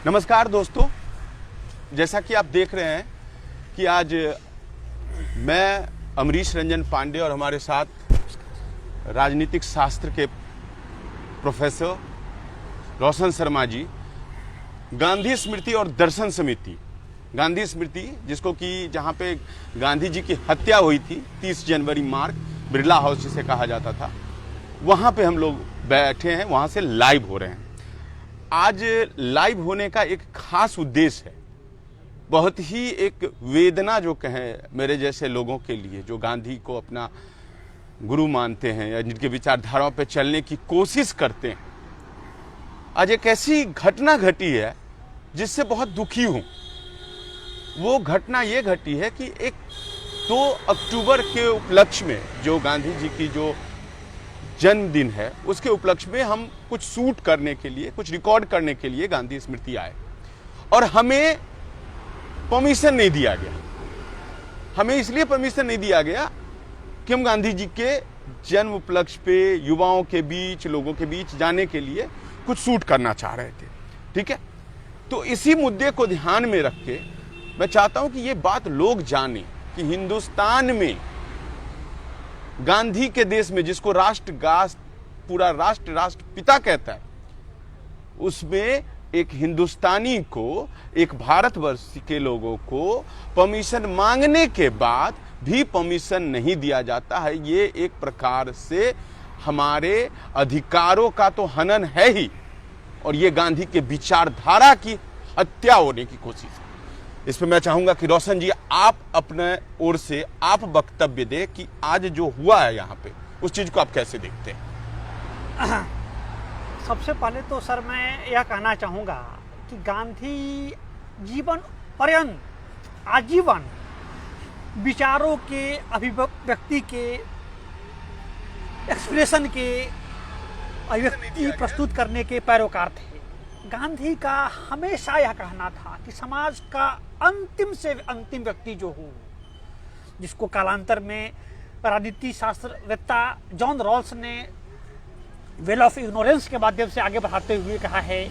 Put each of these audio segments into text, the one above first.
नमस्कार दोस्तों, जैसा कि आप देख रहे हैं कि आज मैं अमरीश रंजन पांडे और हमारे साथ राजनीतिक शास्त्र के प्रोफेसर रोशन शर्मा जी गांधी स्मृति और दर्शन समिति, गांधी स्मृति जिसको कि जहाँ पे गांधी जी की हत्या हुई थी 30 जनवरी मार्ग, बिरला हाउस जिसे कहा जाता था, वहाँ पे हम लोग बैठे हैं, वहाँ से लाइव हो रहे हैं। आज लाइव होने का एक खास उद्देश्य है, बहुत ही एक वेदना जो कहें मेरे जैसे लोगों के लिए जो गांधी को अपना गुरु मानते हैं या जिनके विचारधाराओं पे चलने की कोशिश करते हैं। आज एक ऐसी घटना घटी है जिससे बहुत दुखी हूं। वो घटना ये घटी है कि एक 2 अक्टूबर के उपलक्ष्य में जो गांधी जी की जो जन्मदिन है उसके उपलक्ष्य में हम कुछ शूट करने के लिए, कुछ रिकॉर्ड करने के लिए गांधी स्मृति आए और हमें परमिशन नहीं दिया गया। हमें इसलिए परमिशन नहीं दिया गया कि हम गांधी जी के जन्म उपलक्ष्य पे युवाओं के बीच, लोगों के बीच जाने के लिए कुछ शूट करना चाह रहे थे। ठीक है, तो इसी मुद्दे को ध्यान में रख के मैं चाहता हूं कि ये बात लोग जाने कि हिंदुस्तान में गांधी के देश में जिसको पूरा राष्ट्रपिता कहता है, उसमें एक हिंदुस्तानी को, एक भारतवर्ष के लोगों को परमिशन मांगने के बाद भी परमिशन नहीं दिया जाता है। ये एक प्रकार से हमारे अधिकारों का तो हनन है ही, और ये गांधी के विचारधारा की हत्या होने की कोशिश है। इस पर मैं चाहूंगा कि रोशन जी आप अपने ओर से आप वक्तव्य दें कि आज जो हुआ है यहाँ पे उस चीज को आप कैसे देखते हैं। सबसे पहले तो सर मैं यह कहना चाहूँगा कि गांधी जीवन पर्यंत आजीवन विचारों के, अभिव्यक्ति के, एक्सप्रेशन के अभिव्यक्ति प्रस्तुत करने के पैरोकार थे। गांधी का हमेशा यह कहना था कि समाज का अंतिम से अंतिम व्यक्ति जो हो, जिसको कालांतर में राजनीति शास्त्रवेत्ता जॉन रॉल्स ने वेल ऑफ इग्नोरेंस के माध्यम से आगे बढ़ाते हुए कहा है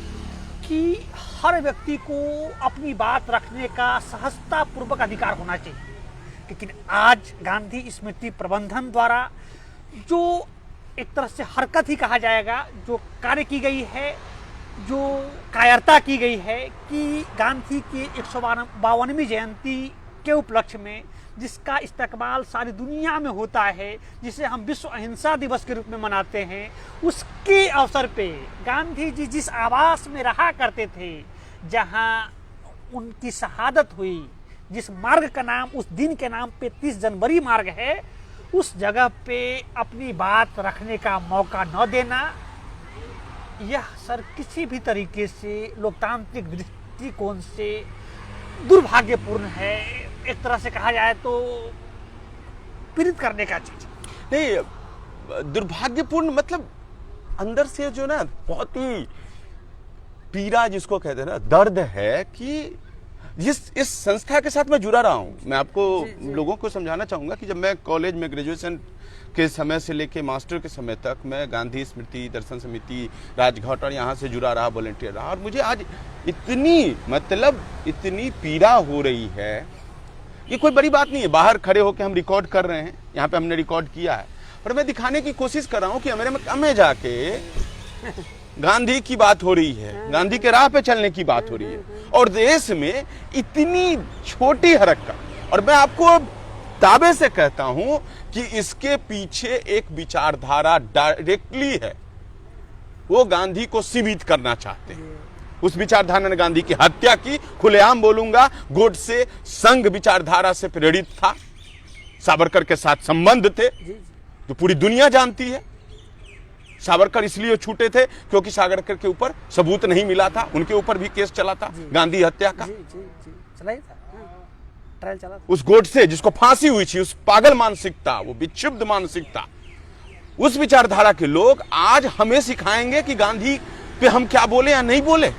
कि हर व्यक्ति को अपनी बात रखने का सहजता पूर्वक अधिकार होना चाहिए। लेकिन आज गांधी स्मृति प्रबंधन द्वारा जो एक तरह से हरकत ही कहा जाएगा, जो कार्य की गई है, जो कायरता की गई है कि गांधी की 152वीं जयंती के उपलक्ष्य में जिसका इस्तेमाल सारी दुनिया में होता है, जिसे हम विश्व अहिंसा दिवस के रूप में मनाते हैं, उसके अवसर पे गांधी जी जिस आवास में रहा करते थे, जहां उनकी शहादत हुई, जिस मार्ग का नाम उस दिन के नाम पे 30 जनवरी मार्ग है, उस जगह पे अपनी बात रखने का मौका न देना, यह सर किसी भी तरीके से लोकतांत्रिक दृष्टिकोण से दुर्भाग्यपूर्ण है। एक तरह से कहा जाए तो पीड़ित करने का चीज नहीं, दुर्भाग्यपूर्ण मतलब अंदर से जो ना बहुत ही पीड़ा जिसको कहते हैं ना, दर्द है कि इस संस्था के साथ मैं जुड़ा रहा हूं। मैं आपको लोगों को समझाना चाहूंगा कि जब मैं कॉलेज में ग्रेजुएशन के समय से लेके मास्टर के समय तक मैं गांधी स्मृति, दर्शन समिति, राजघाट और यहाँ से जुड़ा रहा, वॉलंटियर रहा, और मुझे आज इतनी पीड़ा हो रही है। ये कोई बड़ी बात नहीं है, बाहर खड़े होकर हम रिकॉर्ड कर रहे हैं, यहाँ पे हमने रिकॉर्ड किया है, और मैं दिखाने की कोशिश कर रहा हूँ कि अमेरिका में जाके गांधी की बात हो रही है, गांधी के राह पे चलने की बात हो रही है, और देश में इतनी छोटी हरकत। और मैं आपको दावे से कहता हूं कि इसके पीछे एक विचारधारा डायरेक्टली है, वो गांधी को सीमित करना चाहते हैं। उस विचारधारा ने गांधी की हत्या की, खुलेआम बोलूंगा, गोडसे संघ विचारधारा से प्रेरित था, सावरकर के साथ संबंध थे जो पूरी दुनिया जानती है। सावरकर इसलिए छूटे थे क्योंकि सावरकर के ऊपर सबूत नहीं मिला था, उनके ऊपर भी केस चला था गांधी हत्या का। चला उस गोडसे जिसको फांसी हुई थी, उस पागल मानसिकता, वो विक्षुब्ध मानसिकता, उस विचारधारा के लोग आज हमें सिखाएंगे कि गांधी पे हम क्या बोले या नहीं बोले।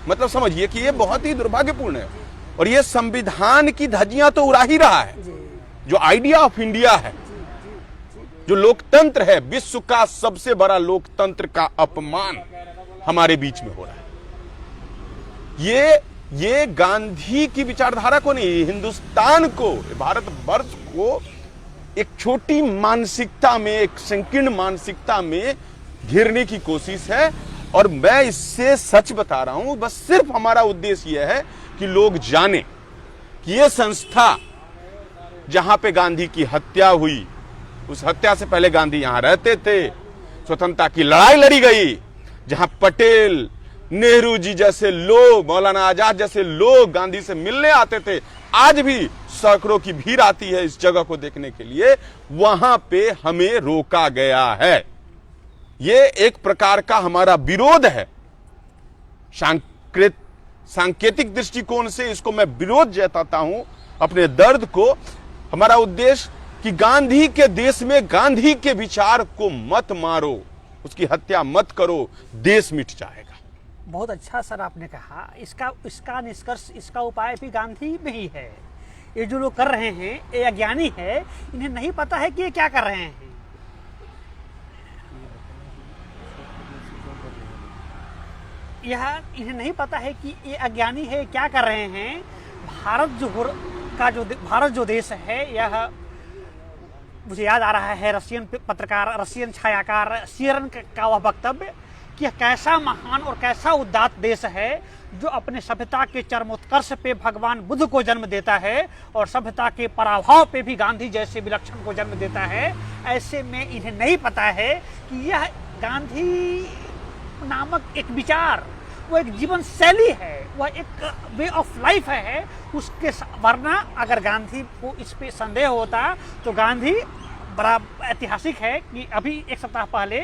मतलब समझिए कि ये बहुत ही दुर्भाग्यपूर्ण है, और ये संविधान की धज्जियां तो उड़ा ही रहा है। जो आइडिया ऑफ इंडिया है, जो लोकतंत्र है, विश्व का सबसे बड़ा लोकतंत्र का अपमान हमारे बीच में हो रहा है। ये गांधी की विचारधारा को नहीं, हिंदुस्तान को, भारत वर्ष को एक छोटी मानसिकता में, एक संकीर्ण मानसिकता में घेरने की कोशिश है। और मैं इससे सच बता रहा हूं, बस सिर्फ हमारा उद्देश्य यह है कि लोग जाने कि यह संस्था जहां पे गांधी की हत्या हुई, उस हत्या से पहले गांधी यहां रहते थे, स्वतंत्रता की लड़ाई लड़ी गई, जहां पटेल, नेहरू जी जैसे लोग, मौलाना आजाद जैसे लोग गांधी से मिलने आते थे, आज भी सैकड़ों की भीड़ आती है इस जगह को देखने के लिए, वहां पे हमें रोका गया है। ये एक प्रकार का हमारा विरोध है। सांकेतिक दृष्टिकोण से इसको मैं विरोध जताता हूं, अपने दर्द को। हमारा उद्देश्य कि गांधी के देश में गांधी के विचार को मत मारो, उसकी हत्या मत करो, देश मिट जाएगा। बहुत अच्छा सर आपने कहा। इसका निष्कर्ष, इसका उपाय भी गांधी में ही है। ये जो लोग कर रहे हैं ये अज्ञानी है, इन्हें नहीं पता है कि ये क्या कर रहे हैं। इन्हें नहीं पता है कि ये अज्ञानी है, क्या कर रहे हैं। भारत जो देश है, यह मुझे याद आ रहा है रशियन पत्रकार, रशियन छायाकार सियरन का वह वक्तव्य कि यह कैसा महान और कैसा उदात्त देश है जो अपने सभ्यता के चरमोत्कर्ष पे भगवान बुद्ध को जन्म देता है और सभ्यता के पराभव पे भी गांधी जैसे विलक्षण को जन्म देता है। ऐसे में इन्हें नहीं पता है कि यह गांधी नामक एक विचार, वो एक जीवन शैली है, वह एक वे ऑफ लाइफ है। उसके वरना अगर गांधी को इस पे संदेह होता तो गांधी बड़ा ऐतिहासिक है कि अभी एक सप्ताह पहले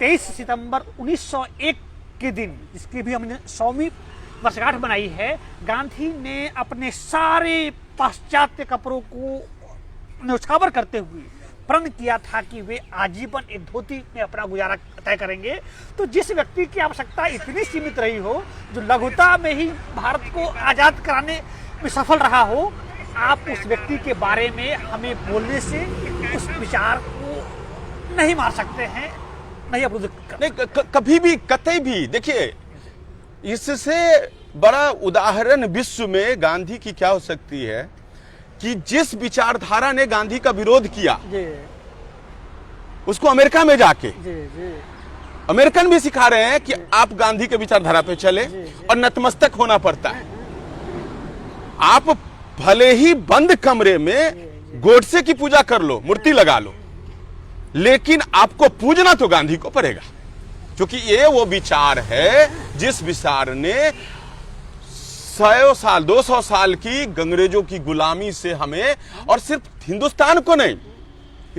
23 सितंबर 1901 के दिन, जिसकी भी हमने 100वीं वर्षगांठ बनाई है, गांधी ने अपने सारे पाश्चात्य कपड़ों को न्यौछावर करते हुए प्रण किया था कि वे आजीवन एक धोती में अपना गुजारा तय करेंगे। तो जिस व्यक्ति की आवश्यकता इतनी सीमित रही हो, जो लघुता में ही भारत को आजाद कराने में सफल रहा हो, आप उस व्यक्ति के बारे में हमें बोलने से उस विचार को नहीं मार सकते हैं, नहीं अवरुद्ध नहीं, कभी भी, कतई भी। देखिए, इससे बड़ा उदाहरण विश्व में गांधी की क्या हो सकती है कि जिस विचारधारा ने गांधी का विरोध किया, उसको अमेरिका में जाके अमेरिकन भी सिखा रहे हैं कि आप गांधी के विचारधारा पे चले और नतमस्तक होना पड़ता है। आप भले ही बंद कमरे में गोडसे की पूजा कर लो, मूर्ति लगा लो, लेकिन आपको पूजना तो गांधी को पड़ेगा, क्योंकि ये वो विचार है जिस विचार ने 100 साल 200 साल की अंग्रेजों की गुलामी से हमें, और सिर्फ हिंदुस्तान को नहीं,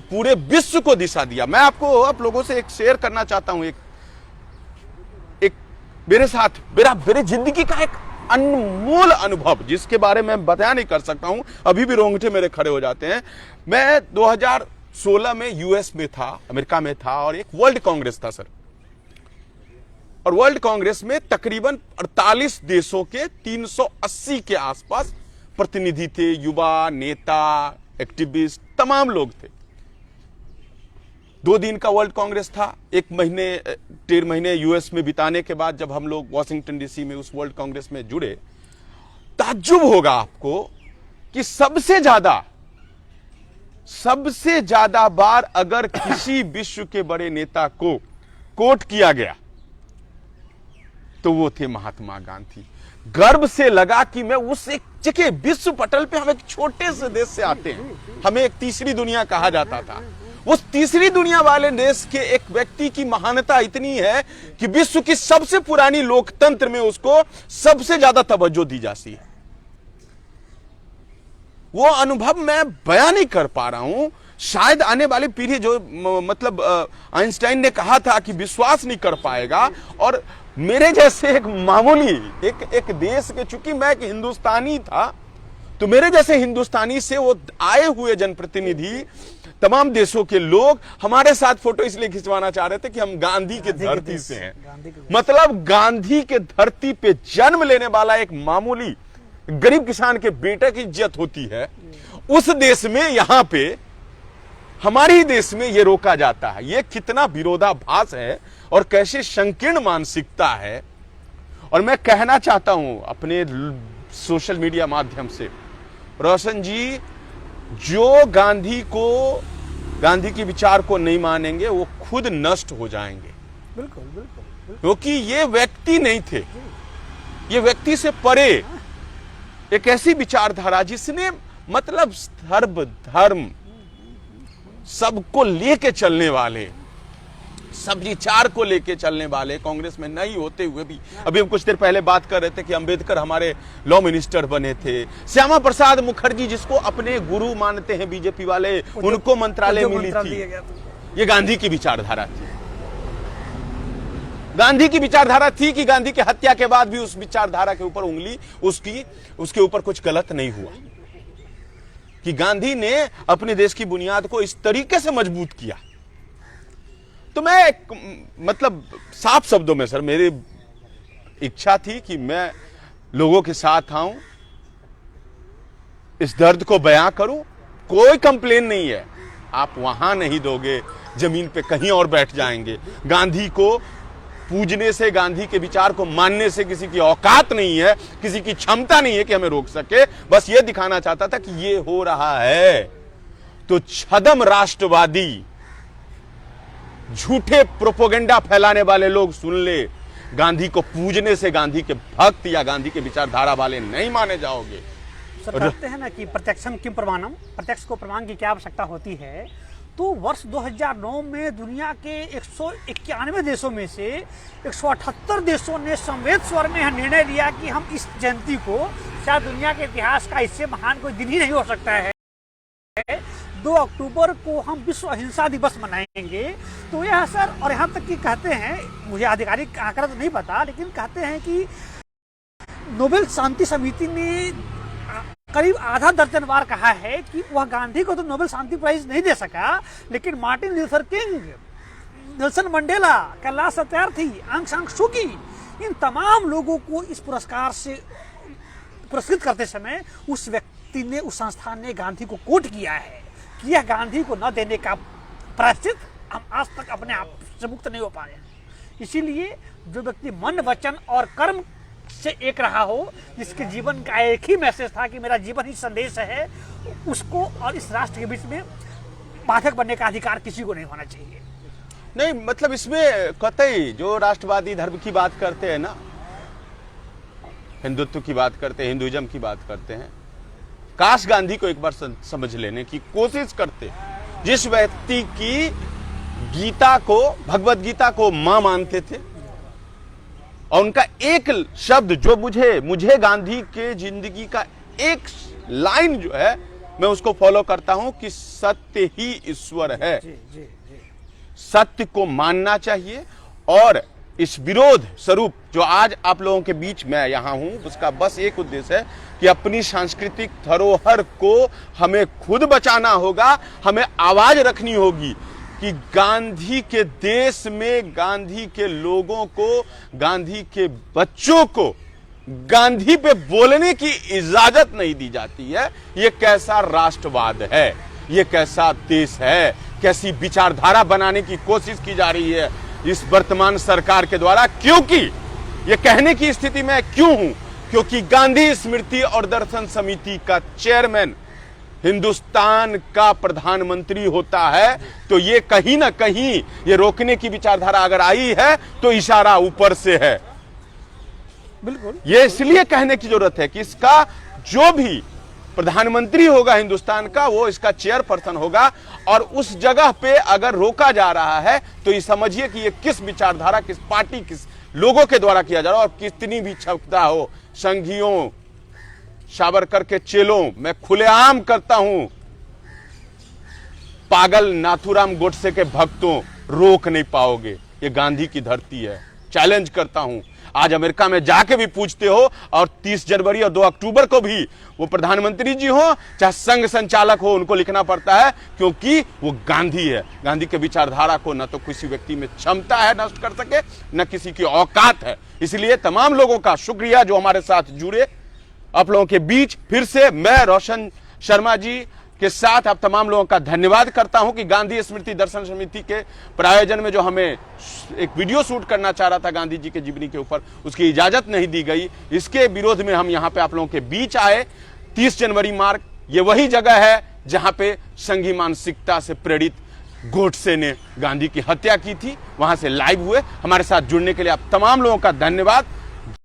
पूरे विश्व को दिशा दिया। मैं आपको, आप लोगों से एक शेयर करना चाहता हूं, एक मेरे साथ मेरी जिंदगी का एक अनमोल अनुभव, जिसके बारे में बता नहीं कर सकता हूं, अभी भी रोंगटे मेरे खड़े हो जाते हैं। मैं 2016 में यूएस में था, अमेरिका में था, और एक वर्ल्ड कांग्रेस था सर। और वर्ल्ड कांग्रेस में तकरीबन 48 देशों के 380 के आसपास प्रतिनिधि थे, युवा, नेता, एक्टिविस्ट, तमाम लोग थे। 2 दिन का वर्ल्ड कांग्रेस था। 1.5 महीने यूएस में बिताने के बाद जब हम लोग वॉशिंगटन डीसी में उस वर्ल्ड कांग्रेस में जुड़े, ताज्जुब होगा आपको कि सबसे ज्यादा बार अगर किसी विश्व के बड़े नेता को कोट किया गया तो वो थे महात्मा गांधी। गर्व से लगा कि मैं उस एक जगह, विश्व पटल पे हम एक छोटे से देश से आते हैं, हमें एक तीसरी दुनिया कहा जाता था। उस तीसरी दुनिया वाले देश के एक व्यक्ति की महानता इतनी है कि विश्व की सबसे पुरानी लोकतंत्र में उसको सबसे ज्यादा तवज्जो दी जाती है। वो अनुभव मैं बयान नहीं कर पा रहा हूं। शायद आने वाली पीढ़ी, जो मतलब आइंस्टाइन ने कहा था कि विश्वास नहीं कर पाएगा, और मेरे जैसे एक मामूली एक देश के, चूंकि मैं एक हिंदुस्तानी था, तो मेरे जैसे हिंदुस्तानी से वो आए हुए जनप्रतिनिधि, तमाम देशों के लोग हमारे साथ फोटो इसलिए खिंचवाना चाह रहे थे कि हम गांधी के धरती से हैं। मतलब गांधी के धरती पे जन्म लेने वाला एक मामूली गरीब किसान के बेटे की इज्जत होती है, उस देश में, यहां पे हमारे ही देश में ये रोका जाता है। ये कितना विरोधाभास है और कैसे संकीर्ण मानसिकता है। और मैं कहना चाहता हूं अपने सोशल मीडिया माध्यम से, रोशन जी, जो गांधी के विचार को नहीं मानेंगे वो खुद नष्ट हो जाएंगे। बिल्कुल बिल्कुल बिल्कुल। क्योंकि ये व्यक्ति नहीं थे, ये व्यक्ति से परे एक ऐसी विचारधारा जिसने मतलब सर्व धर्म सबको लेके चलने वाले, सब विचार को लेके चलने वाले, कांग्रेस में नहीं होते हुए भी, अभी हम कुछ देर पहले बात कर रहे थे कि अंबेडकर हमारे लॉ मिनिस्टर बने थे, श्यामा प्रसाद मुखर्जी जिसको अपने गुरु मानते हैं बीजेपी वाले, उनको मंत्रालय मिली थी। ये गांधी की विचारधारा थी। गांधी की विचारधारा थी कि गांधी की हत्या के बाद भी उस विचारधारा के ऊपर उंगली उसके ऊपर कुछ गलत नहीं हुआ, कि गांधी ने अपने देश की बुनियाद को इस तरीके से मजबूत किया। तो मैं मतलब साफ शब्दों में सर, मेरी इच्छा थी कि मैं लोगों के साथ आऊं, इस दर्द को बयां करूं। कोई कंप्लेन नहीं है, आप वहां नहीं दोगे, जमीन पे कहीं और बैठ जाएंगे। गांधी को पूजने से, गांधी के विचार को मानने से किसी की औकात नहीं है, किसी की क्षमता नहीं है कि हमें रोक सके। बस ये दिखाना चाहता था कि ये हो रहा है। तो छदम राष्ट्रवादी, झूठे प्रोपोगेंडा फैलाने वाले लोग सुन ले, गांधी को पूजने से गांधी के भक्त या गांधी के विचारधारा वाले नहीं माने जाओगे। सर कहते हैं ना कि प्रत्यक्षम किम प्रमाणम, प्रत्यक्ष को प्रमाण की क्या आवश्यकता होती है। तो वर्ष 2009 में दुनिया के 191 देशों में से 178 देशों ने संवेद स्वर में यह निर्णय लिया कि हम इस जयंती को, शायद दुनिया के इतिहास का इससे महान कोई दिन ही नहीं हो सकता है, 2 अक्टूबर को हम विश्व अहिंसा दिवस मनाएंगे। तो यह सर, और यहाँ तक कि कहते हैं, मुझे आधिकारिक आंकड़ा तो नहीं पता, लेकिन कहते हैं कि नोबेल शांति समिति ने करीब आधा दर्जन बार कहा है कि वह गांधी को तो नोबेल शांति प्राइज नहीं दे सका, लेकिन Martin Luther king, Nelson Mandela, Kailash Satyarthi, आंग सान सू की, इन तमाम लोगों को इस पुरस्कार से पुरस्कृत करते समय उस व्यक्ति ने, उस संस्थान ने गांधी को कोट किया है कि यह गांधी को न देने का प्रायश्चित हम आज तक अपने आप से मुक्त नहीं हो पाए। इसीलिए जो व्यक्ति मन, वचन और कर्म से एक रहा हो, जिसके जीवन का एक ही मैसेज था कि मेरा जीवन ही संदेश है, उसको और इस राष्ट्र के बीच में बाधक बनने का अधिकार किसी को नहीं होना चाहिए। नहीं, मतलब इसमें कतई जो राष्ट्रवादी धर्म की बात करते हैं ना, हिंदुत्व की बात करते हैं, हिंदुइज्म की बात करते हैं, काश गांधी को एक बार समझ लेने की कोशिश करते। जिस व्यक्ति की गीता को, भगवत गीता को मां मानते थे, और उनका एक शब्द जो मुझे गांधी के जिंदगी का एक लाइन जो है, मैं उसको फॉलो करता हूं कि सत्य ही ईश्वर है। सत्य को मानना चाहिए। और इस विरोध स्वरूप जो आज आप लोगों के बीच में यहां हूं, उसका बस एक उद्देश्य है कि अपनी सांस्कृतिक धरोहर को हमें खुद बचाना होगा, हमें आवाज रखनी होगी कि गांधी के देश में गांधी के लोगों को, गांधी के बच्चों को गांधी पे बोलने की इजाजत नहीं दी जाती है। ये कैसा राष्ट्रवाद है, ये कैसा देश है, कैसी विचारधारा बनाने की कोशिश की जा रही है इस वर्तमान सरकार के द्वारा। क्योंकि ये कहने की स्थिति में क्यों हूं, क्योंकि गांधी स्मृति और दर्शन समिति का चेयरमैन हिंदुस्तान का प्रधानमंत्री होता है, तो ये कहीं ना कहीं ये रोकने की विचारधारा अगर आई है तो इशारा ऊपर से है। बिल्कुल, ये इसलिए कहने की जरूरत है कि इसका जो भी प्रधानमंत्री होगा हिंदुस्तान का, वो इसका चेयरपर्सन होगा। और उस जगह पे अगर रोका जा रहा है तो ये समझिए कि ये किस विचारधारा, किस पार्टी, किस लोगों के द्वारा किया जा रहा है। और कितनी भी क्षमता हो, संघियों, सावरकर के चेलों, मैं खुलेआम करता हूं, पागल नाथूराम गोडसे के भक्तों, रोक नहीं पाओगे। ये गांधी की धरती है। चैलेंज करता हूं, आज अमेरिका में जाके भी पूछते हो, और 30 जनवरी और 2 अक्टूबर को भी वो प्रधानमंत्री जी हो चाहे संघ संचालक हो, उनको लिखना पड़ता है, क्योंकि वो गांधी है। गांधी के विचारधारा को न तो किसी व्यक्ति में क्षमता है नष्ट कर सके, न किसी की औकात है। इसलिए तमाम लोगों का शुक्रिया जो हमारे साथ जुड़े। आप लोगों के बीच फिर से मैं रोशन शर्मा जी के साथ आप तमाम लोगों का धन्यवाद करता हूं कि गांधी स्मृति दर्शन समिति के प्रायोजन में जो हमें एक वीडियो शूट करना चाह रहा था गांधी जी के जीवनी के ऊपर, उसकी इजाजत नहीं दी गई। इसके विरोध में हम यहां पे आप लोगों के बीच आए। 30 जनवरी मार्ग ये वही जगह है जहां पे संघी मानसिकता से प्रेरित गोडसे ने गांधी की हत्या की थी। वहां से लाइव हुए। हमारे साथ जुड़ने के लिए आप तमाम लोगों का धन्यवाद।